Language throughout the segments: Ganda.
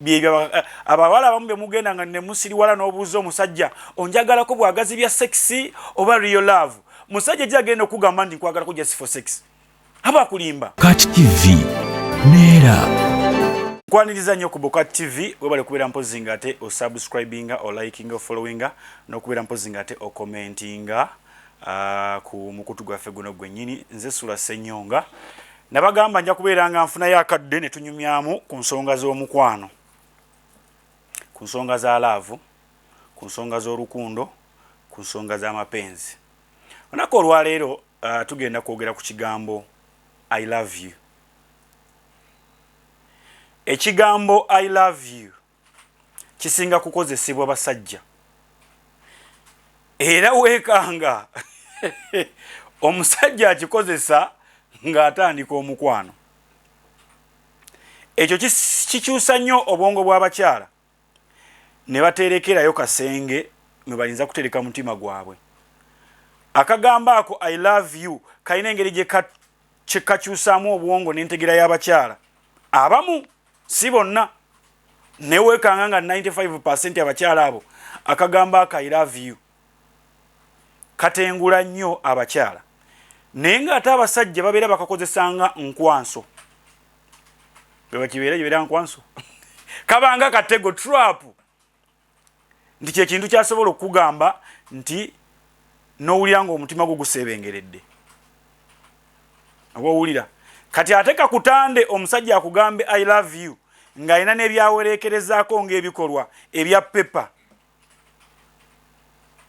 abawala bambe mugenda nga ne musiriwala n'obuuza omusajja onjagalako bwagazi bya sexy oba real love musajja gyagenda okugamba nti nkwagalako just for sex aba kulimba. BOCAT TV neera nkwaniriza nnyo ku BOCAT TV webale kubeera mpozi nga ate osubscribinga o likinga o followinga n'okubeera mpozi nga ate o commentinga ku mukutu gwaffe guno gwennyini. Nze SULA SSENYONGA nabagamba nja kubeera nga nfunayo akadde ne tunyumyamu ku nsonga z'omukwano, ku nsonga za laavu, ku nsonga z'olukundo, ku nsonga z'amapenzi. Olunaku olwaleero tugenda kwogera ku kigambo I love you. Ekigambo I love you kisinga kukozesebwa basajja, era weekanga omusajja akikozesa ng'atandika omukwano. Ekyo kikyusa nnyo obwongo bw'abakyala ne baterekerayo kasenge mwe bayinza kutereka mutima gwabwe. Akagambo ako I love you kalina engeri gye kakyusaamu obwongo n'entegera y'abakyala. Abamu si bonna, neweekanga nga 95% abakyala abo akagambo ako I love you katengula nnyo abakyala, naye ng'ate abasajja babeera bakakozesanga nkwanso. Bwe kibeera nkwanso kabanga katego trap, nti kyekintu kyasobola okugamba nti n'owulira ng'omutima gwo guseebengeredde. Oba owulira kati ate kakutande omusajja akugambe I love you ng'alina n'ebyawereekerezaako ng'ebikolwa ebya pepa,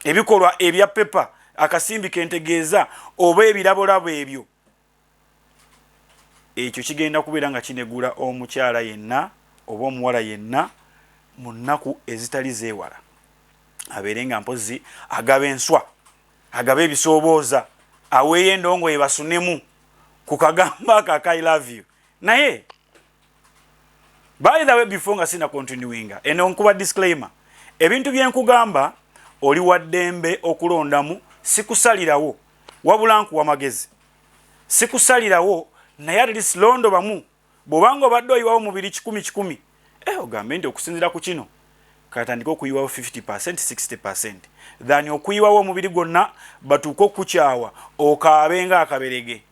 ebikolwa ebya pepa, akasimbi kentegeeza oba ebirabolabo ebyo. Ekyo kigenda kubeera nga kinegula omukyala yenna oba omuwala yenna mu nnaku ezitali zeewala. Abeere nga mpozi agaba enswa, agaba ebisoobooza, aweeyo endongo ebasunemu ku kagamba aka I love you. Naye by the way, before nga sina continuinga, eno nkuba disclaimer, ebintu byenkugamba oli waddembe okulondamu, sikusalirawo wabula nkuwa magezi. Sikusalirawo naye at least londo bamu bw'obanga obadde oyiwawo mubiri 10-10 ogambe nti okusinzira ku kino katandika okuyiwawo 50% 60% than okuyiwawo omubiri gwonna batuuka okukyawa okaabe nga akaberege.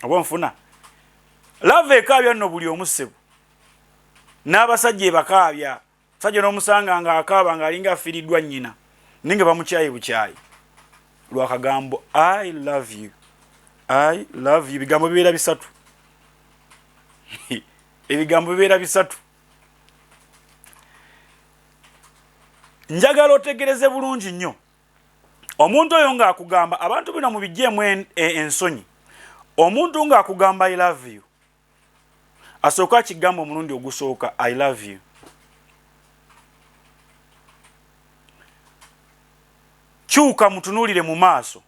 Oba nfuna love ekaabya nno buli omusebo n'abasajja bakaabya. Sajja n'omusanga nga akaaba ng'alinga afiriddwa nnyina ninga bamukyayi bukyayi lwakagambo I love you. I love you bigambo bibeera bisatu. Ebigambo bibeera bisatu. Njagala otegereze bulungi nnyo omuntu oyo ng'akugamba, abantu bino mubijjeemu ensonyi. Omuntu ng'akugamba I love you asooka akigamba omulundi ogusooka I love you. Kyuka mutunuulire mu maaso,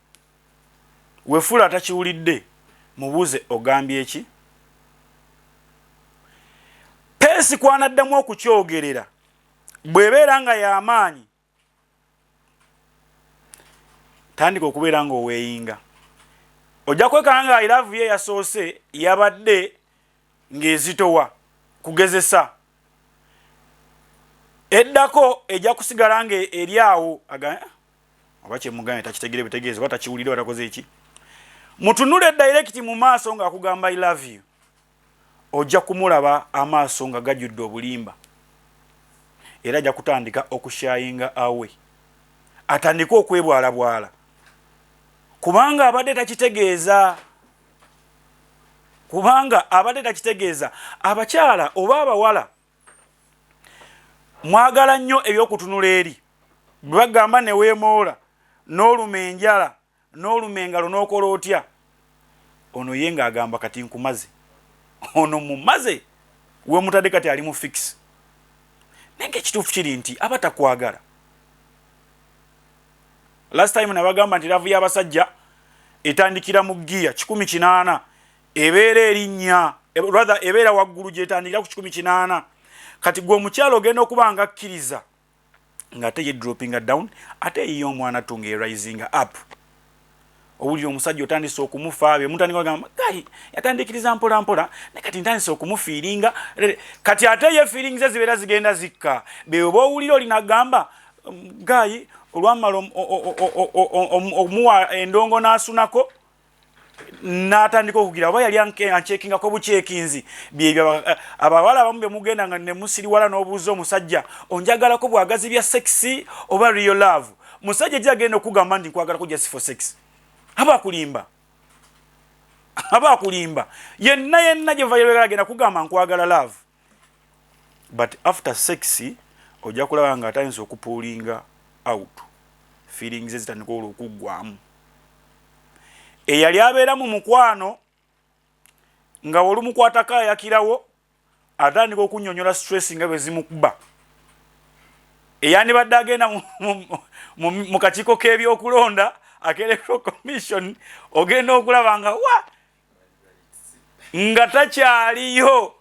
wefula atakiwulidde mubuuze ogambye eki. Peesi kwanaddamu okukyogerera bw'ebeera nga y'amaanyi tandika okubeera nga oweeyinga. Ojja kwekanga nga I love you yasoose yabadde ng'ezitowa kugezesa, eddako ejja kusigala nga eri awo oba kyemugambye takitegere butegeeze oba takiwulire batakoze eki. Mutunule direct mu maaso ng'akugamba I love you, ojja kumulaba amaaso nga gajjudde obulimba, era ajja kutandika okushayinga awe, atandika okwebwalabwala kubanga abadde takitegeeza. Kubanga abadde takitegeeza. Abakyala oba abawala mwagala nnyo ebyokutunula eri, bwe bagamba ne weemoola n'oluma enjala n'oluma engalo n'okola otya, ono ye ng'agamba kati nkumaze, ono mumaze we mutadde kati ali mu fix. Naye ekituufu kiri nti aba takwagala. Last time nabagamba nti laavu y'abasajja etandikira mu giya 18 ebeera erinnya, rather ebeera waggulu gyetandikira ku 18. Kati gwe omukyalo ogenda okuba nga akkiriza ng'ate ye droppinga down ate yiyo omwana tunga rising up. owulira omusajja otandise okumufa bye mutandika gamba gayi yatandikiriza mpola mpola ne kati ntandise okumufiiringa kati ate ye feelings zibeera zigenda zikka be oba owulira olina gamba gayi olwamala omuwa endongo n'asunako n'atandika okugira oba yali anchekingako bucekinzi byebyo abawala abamu bye mugenda nga ne musiriwala n'obuuza omusajja onjagalako bwagazi bya sexy oba real love musajja gyagenda okugamba nti nkwagala just for sex aba akulimba yenna gyeva agenda kugamba nkwagala love but after sexy ojja kulaba nga atandise okupuulinga out feelings zitandika okuggwamu eyali abeera mu mukwano nga olumukwatako ayakirawo atandika okunnyonnyola stress nga bwe zimukuba eyandibadde agenda mu kakiiko k'ebyokulonda Electoral Commission ogenda okulaba nga nga takyaliyo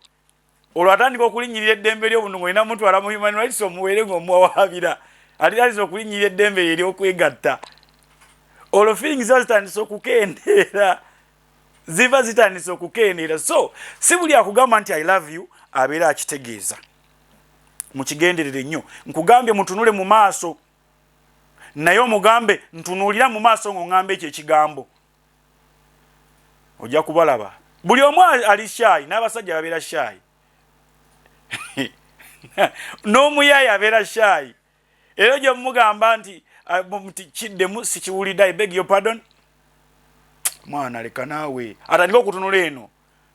olwo atandika okulinnyirira eddembe ly'obuntu ng'olina mutwala mu human rights omuweere ng'omuwawaabira atandise okulinnyirira eddembe ery'okwegatta olwo feelings zitandise okukendeera ziva zitandise okukendeera so si buli akugamba nti I love you abeera akitegeeza mukigenderere nnyo nkugambye mutunule mu maaso naye omugambe ntunuulira mu maaso ng'oŋŋamba ekyo ekigambo ojja kubalaba buli omu ali shy n'abasajja babeera shy n'omuyaayi abeera shy era gye mugamba nti kiddemu sikiwulidde I beg your pardon mwana leka naawe atandika okutunula eno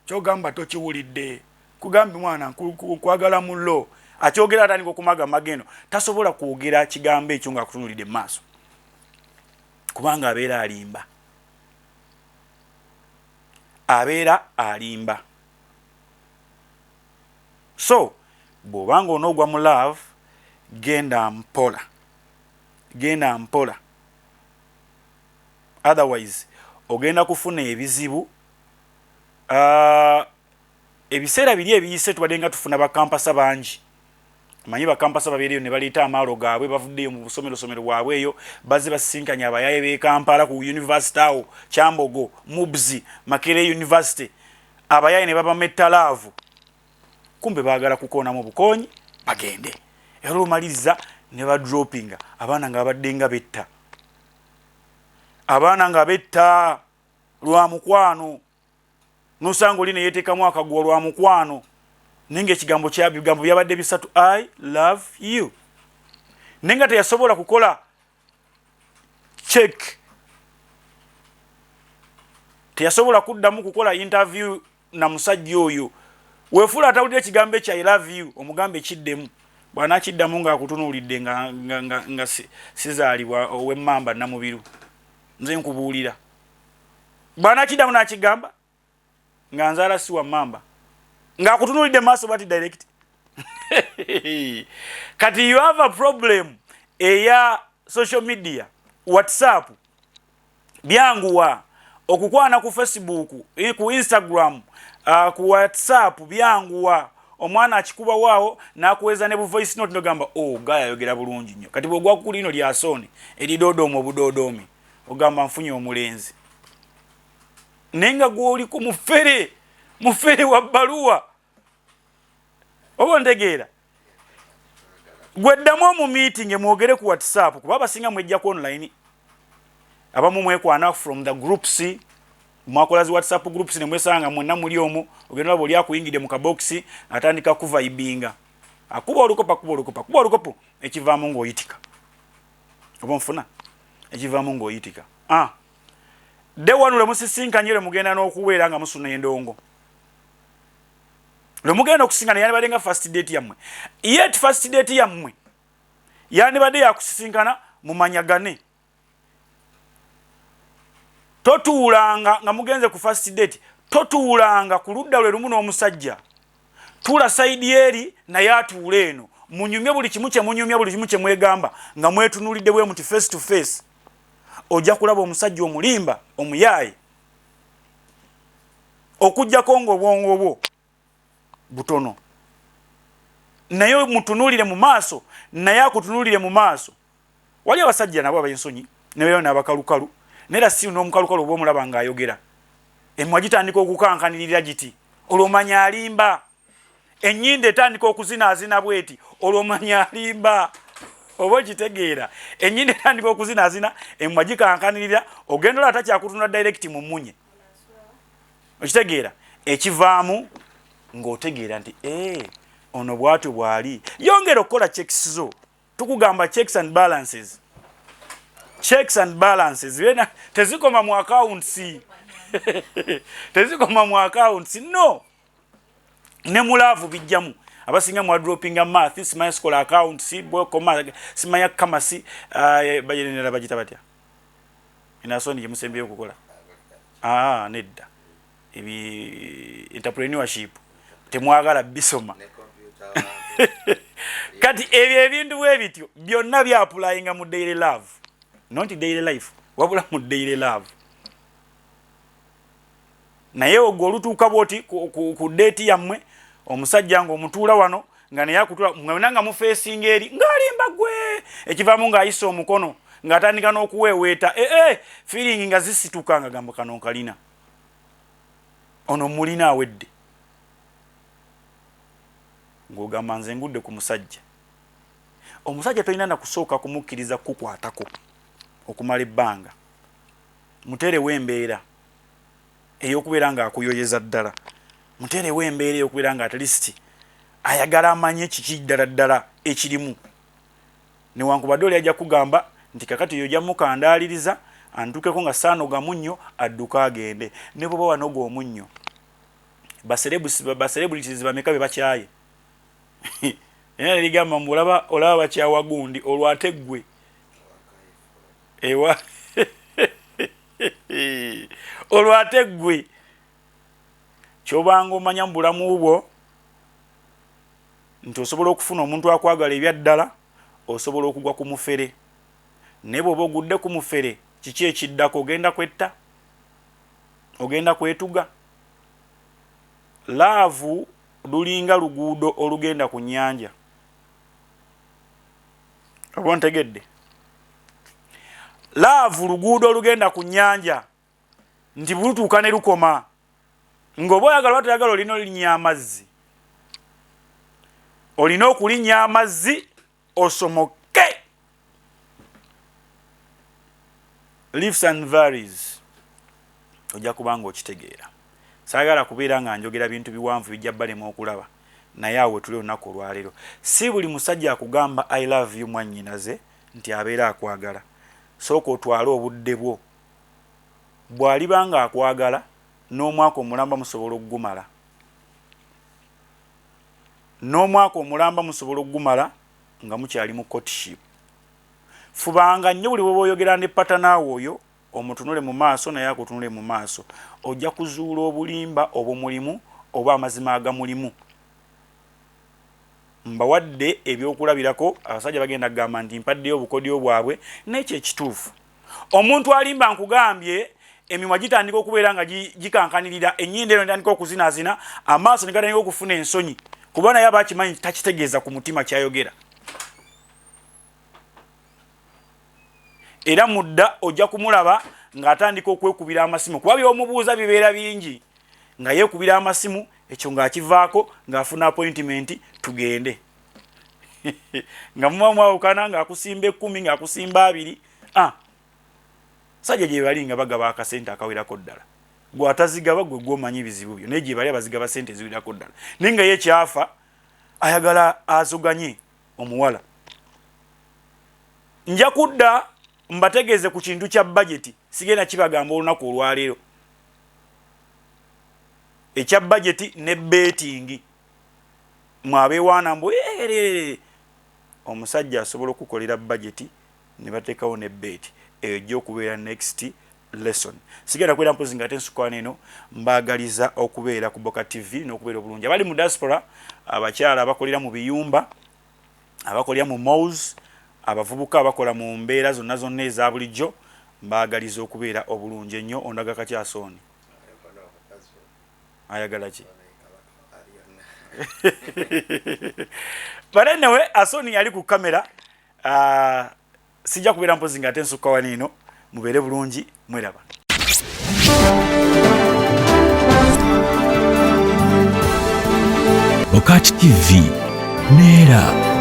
kyogamba tokiwulidde kugambye mwana nkwagala mullo akyogera atandika okumaga mageno tasobola kwogera kigambo ekyo ng'akutunulidde mu maaso kubanga abeera alimba so bw'obanga onoogwa mu love genda mpola otherwise ogenda kufuna ebizibu ebiseera biri ebiyise tubadde nga tufuna bakampasa bangi manyi bakampasa babeereyo ne baleeta amaalo gaabwe bavuddeyo mu busomero bwabwe eyo bazze basisinkanya abayaye b'e Kampala ku university awo Kyambogo Mubzi Makerere University abayaye ne babametta laavu kumbe baagala kukonamu bukonyi bagende era olumaliriza ne badroppinga abaana nga babadde nga betta lwa mukwano nosanga oli ne yeteekamu akaguwa lwa mukwano ninga ekigambo bigambo byabadde bisatu I love you ninga teyasobola kukola check teyasobola kuddamu kukola interview na musajja oyo weefula atawulira ekigambo ekyo I love you omugambo ekiddemu bwana kiddamu nga akutunuulidde nga sizaalibwa ow'emmamba namubiru nze nkubuulira bwana kiddamu n'akigamba nga nzaala si wa mmamba nga akutunuulidde maaso bati direct kati you have a problem eya social media WhatsApp byanguwa okukwana ku Facebook ku Instagram ku WhatsApp byanguwa omwana akikuba waawo n'akuweza ne bu voice note nogamba gaya yogera bulungi nnyo kati bw'ogwa ku lino lya Sony eridoodooma obudoodoome ogamba nfunye omulenzi nenga gw'oli ku mufere wa bbaluwa oba ntegeera gweddamu mu meeting mwogere ku WhatsApp kuba abasinga mwejjaku online abamu mwekwana from the groups mwakolazi WhatsApp groups ne mwesanga mwenna muli omu ogenda boli akuyingide mu kaboksi atandika kuvaibinga akuba olukopa ekivaamu ng'oyitika oba nfuna ekivaamu ng'oyitika de wanu le musisinkanyire mugenda n'okuweera nga musuna endongo le mugenda okusinkana yandibadde nga first date yammwe yet first date yammwe yandibadde yakusisinkana mumanyagane totuulanga nga mugenze ku first date totuulanga ku ludda lwe lumu n'omusajja tuula sayidi eri naye atuula eno munyumye buli kimu kye munyumya buli kimu kye mwegamba nga mwetunuulidde bwe muti face to face ojja kulaba omusajja omulimba omuyaaye okujjako ng'obwongo bwo butono naye mutunuulire mu maaso naye akutunuulire mu maaso wali abasajja nabo abayensonyi nebeera n'abakalukalu nera si n'omukalukalu oba omulaba ng'ayogera emmwa gitandika okukankanirira giti olwomanya alimba ennyinda etandika okuzinaazina bweti olwomanya alimba oba okitegeera ennyinda etandika okuzinaazina emmwa gikankanirira ogenda olaba takyakutunda direct mu mmunye okitegeera ekivaamu ng'otegeera nti ono bwatyo bwali yongera okukola checks zo tukugamba checks and balances bena tezikoma mu accounts tezikoma mu accounts no ne mulaavu bijjamu abasinga mwa droppinga math simanya school accounts bwekoma simanya kamasi bajenera bajita batya inasoni jemusembe okukola nedda ebi entrepreneurship temwagala bisoma kati ebintu bwebityo byonna bya applyinga mu daily love not daily life wabula mu daily love naye ogwo olutuuka bwoti ku date yammwe omusajja nga omutuula wano nga naye akutula mwena nga mufeesinga eri ng'alimba gwe ekivaamu ng'ayisa omukono ng'atandika n'okuweeweeta feeling nga zisituka nga gamba kano kalina ono mulina awedde ng'ogamba nze ngudde ku musajja omusajja tolina na kusooka kumukkiriza kukwatako okumala ebbanga muterewo embeera ey'okubeera ng'akuyoyeza ddala muterewo embeera ey'okubeera nga at least ayagala amanye kiki ddala ddala ekirimu newankubadde oli ajja kugamba nti kakati yo ojja mukandaaliriza antukeko nga saanoga munnyo adduka agende ne bwoba wanoga omunnyo baselebrities bameka be bakyaye era ligamba olaba bakyawa gundi olwate ggwe ewa olwate ggwe kyobanga omanya mu bulamu bwo nti osobola okufuna omuntu akwagala ebya ddala osobola okugwa ku mufere naye bw'oba ogudde ku mufere kiki ekiddako ogenda kwetta ogenda kwetuga laavu lulinga luguudo olugenda ku nnyanja oba ntegedde laavu luguudo olugenda ku nnyanja nti bulutuuka ne lukoma ng'oba oyagala batayagala olina olinnya amazzi olina okulinnya amazzi osomoke leaves and varies ojja kubanga okitegeera saagala kubeera nga njogera bintu biwanvu bijja balema okulaba naye awo tuli olunaku olwaleero si buli musajja akugamba I love you mwannyinaze nti abeera akwagala sooka otwale obudde bwo bw'alibanga akwagala n'omwaka omulamba musobola okugumala n'omwaka omulamba musobola okugumala nga mukyali mu courtship fubanga nnyo buli bwe boyogera ne patanaawo oyo omutunule mu maaso naye akutunule mu maaso ojja kuzuula obulimba obumulimu oba amazima agamulimu mbawadde ebyokulabirako abasajja bagenda kugamba nti mpaddeyo obukodyo bwabwe n'ekyo ekituufu omuntu alimba nkugambye emimwa gitandika okubeera nga gikankanirira ennyinda eno ntandika okuzinaazina amaaso ne gatandika okufuna ensonyi kuba naye aba akimanyi takitegeeza ku mutima kyayogera era mudda ojja kumulaba ng'atandika okwekubira amasimu kuba by'omubuuza bibeera bingi nga yeekubira amasimu ekyo ng'akivaako ng'afuna appointment tugende nga muba mwawukana ng'akusimba 10 ng'akusimba 2 sajja gye bali nga bagaba akasente akawerako ddala gwe atazigaba gwe gwomanyi ebizibu byo naye gye bali abazigaba sente eziwerako ddala naye nga ye kyafa ayagala azoganye omuwala nja kudda mbategeeze ku kintu kya budget sigenda kibagamba olunaku olwaleero ekya budget ne betting mwabeewaana mbu omusajja asobola okukolera budget ne bateekawo ne bet eyo ejja okubeera next lesson sigenda kwera mpozi nga tensukwana eno mbaagaliza okubeera ku BOCAT TV n'okubeera obulungi abali mu diaspora abakyala abakolera mu biyumba abakolera mu malls abavubuka abakola mu mbeera zonna zonna eza bulijjo mbaagaliza okubeera obulungi ennyo ondaga kakyasoni ayagala ki but anyway asoni yali ku kamera sijja kubeera mpozi nga tensukwana eno mubeere bulungi, mweraba. BOCAT TV neera.